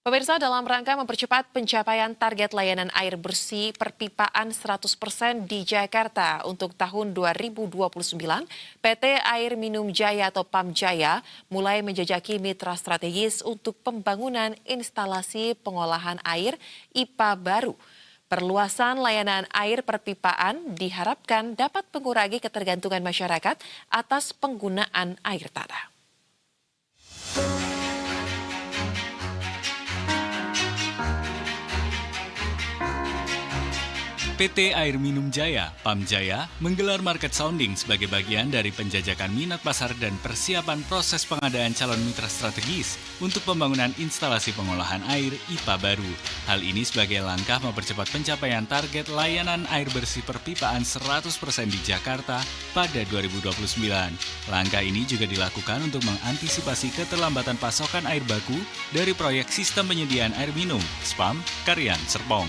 Pemirsa, dalam rangka mempercepat pencapaian target layanan air bersih perpipaan 100% di Jakarta untuk tahun 2029, PT Air Minum Jaya atau PAM Jaya mulai menjajaki mitra strategis untuk pembangunan instalasi pengolahan air IPA baru. Perluasan layanan air perpipaan diharapkan dapat mengurangi ketergantungan masyarakat atas penggunaan air tanah. PT Air Minum Jaya, PAM Jaya, menggelar market sounding sebagai bagian dari penjajakan minat pasar dan persiapan proses pengadaan calon mitra strategis untuk pembangunan instalasi pengolahan air IPA baru. Hal ini sebagai langkah mempercepat pencapaian target layanan air bersih perpipaan 100% di Jakarta pada 2029. Langkah ini juga dilakukan untuk mengantisipasi keterlambatan pasokan air baku dari proyek sistem penyediaan air minum, SPAM, Karian, Serpong.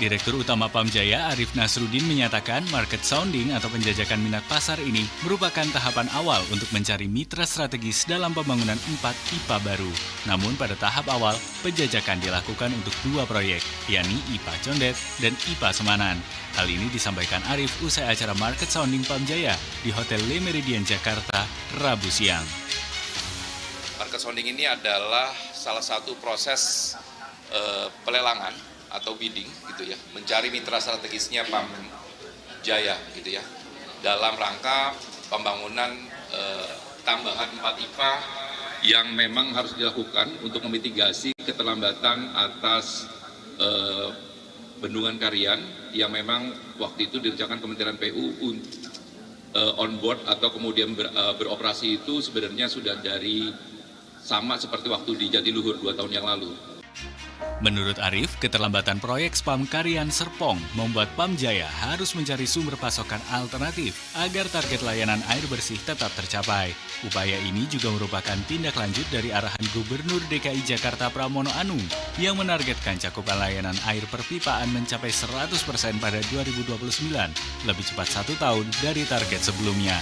Direktur Utama PAM Jaya Arif Nasruddin menyatakan market sounding atau penjajakan minat pasar ini merupakan tahapan awal untuk mencari mitra strategis dalam pembangunan 4 IPA baru. Namun pada tahap awal, penjajakan dilakukan untuk 2 proyek, yakni IPA Condet dan IPA Semanan. Hal ini disampaikan Arif usai acara market sounding PAM Jaya di Hotel Le Méridien Jakarta, Rabu siang. Market sounding ini adalah salah satu proses pelelangan atau bidding gitu ya, mencari mitra strategisnya PAM Jaya gitu ya, dalam rangka pembangunan tambahan 4 IPA yang memang harus dilakukan untuk memitigasi keterlambatan atas bendungan Karian yang memang waktu itu direncanakan Kementerian PU on board atau kemudian beroperasi itu sebenarnya sudah dari sama seperti waktu di Jatiluhur 2 tahun yang lalu. Menurut Arif, keterlambatan proyek SPAM Karian Serpong membuat PAM Jaya harus mencari sumber pasokan alternatif agar target layanan air bersih tetap tercapai. Upaya ini juga merupakan tindak lanjut dari arahan Gubernur DKI Jakarta Pramono Anung yang menargetkan cakupan layanan air perpipaan mencapai 100% pada 2029, lebih cepat 1 tahun dari target sebelumnya.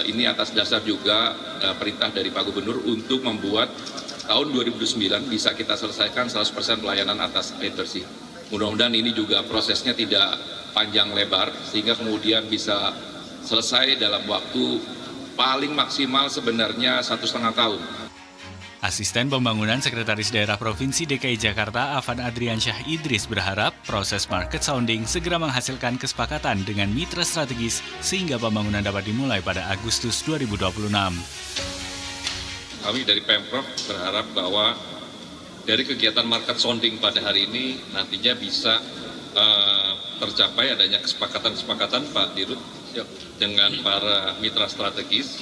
Ini atas dasar juga perintah dari Pak Gubernur untuk membuat tahun 2009 bisa kita selesaikan 100% pelayanan atas air bersih. Mudah-mudahan ini juga prosesnya tidak panjang lebar sehingga kemudian bisa selesai dalam waktu paling maksimal sebenarnya 1,5 tahun. Asisten Pembangunan Sekretaris Daerah Provinsi DKI Jakarta Afan Adriansyah Idris berharap proses market sounding segera menghasilkan kesepakatan dengan mitra strategis sehingga pembangunan dapat dimulai pada Agustus 2026. Kami dari Pemprov berharap bahwa dari kegiatan market sounding pada hari ini nantinya bisa tercapai adanya kesepakatan Pak Dirut dengan para mitra strategis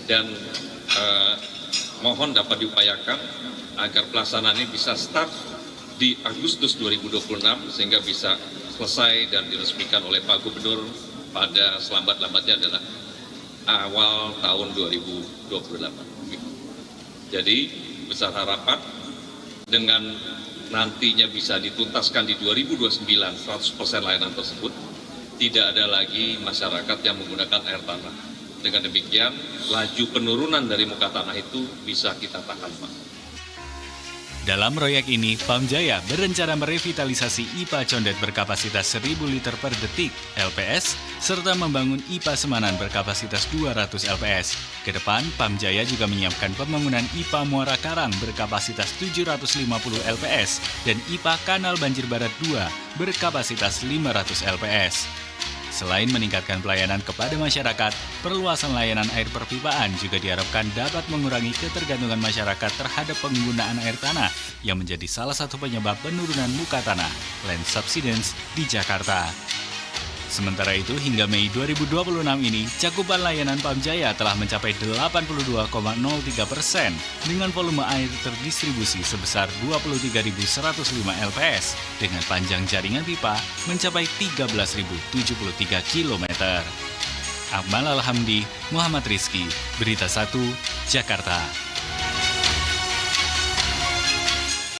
dan mohon dapat diupayakan agar pelaksanaan ini bisa start di Agustus 2026 sehingga bisa selesai dan diresmikan oleh Pak Gubernur pada selambat-lambatnya adalah awal tahun 2028. Jadi besar harapan dengan nantinya bisa dituntaskan di 2029 100% layanan tersebut, tidak ada lagi masyarakat yang menggunakan air tanah. Dengan demikian, laju penurunan dari muka tanah itu bisa kita tahan, Pak. Dalam proyek ini, PAM Jaya berencana merevitalisasi IPA Condet berkapasitas 1.000 liter per detik (LPS) serta membangun IPA Semanan berkapasitas 200 LPS. Ke depan, PAM Jaya juga menyiapkan pembangunan IPA Muara Karang berkapasitas 750 LPS dan IPA Kanal Banjir Barat 2 berkapasitas 500 LPS. Selain meningkatkan pelayanan kepada masyarakat, perluasan layanan air perpipaan juga diharapkan dapat mengurangi ketergantungan masyarakat terhadap penggunaan air tanah yang menjadi salah satu penyebab penurunan muka tanah, land subsidence, di Jakarta. Sementara itu, hingga Mei 2026 ini, cakupan layanan PAM Jaya telah mencapai 82,03% dengan volume air terdistribusi sebesar 23.105 LPS dengan panjang jaringan pipa mencapai 13.073 km. Akmal Alhamdi, Muhammad Rizky, Berita 1, Jakarta.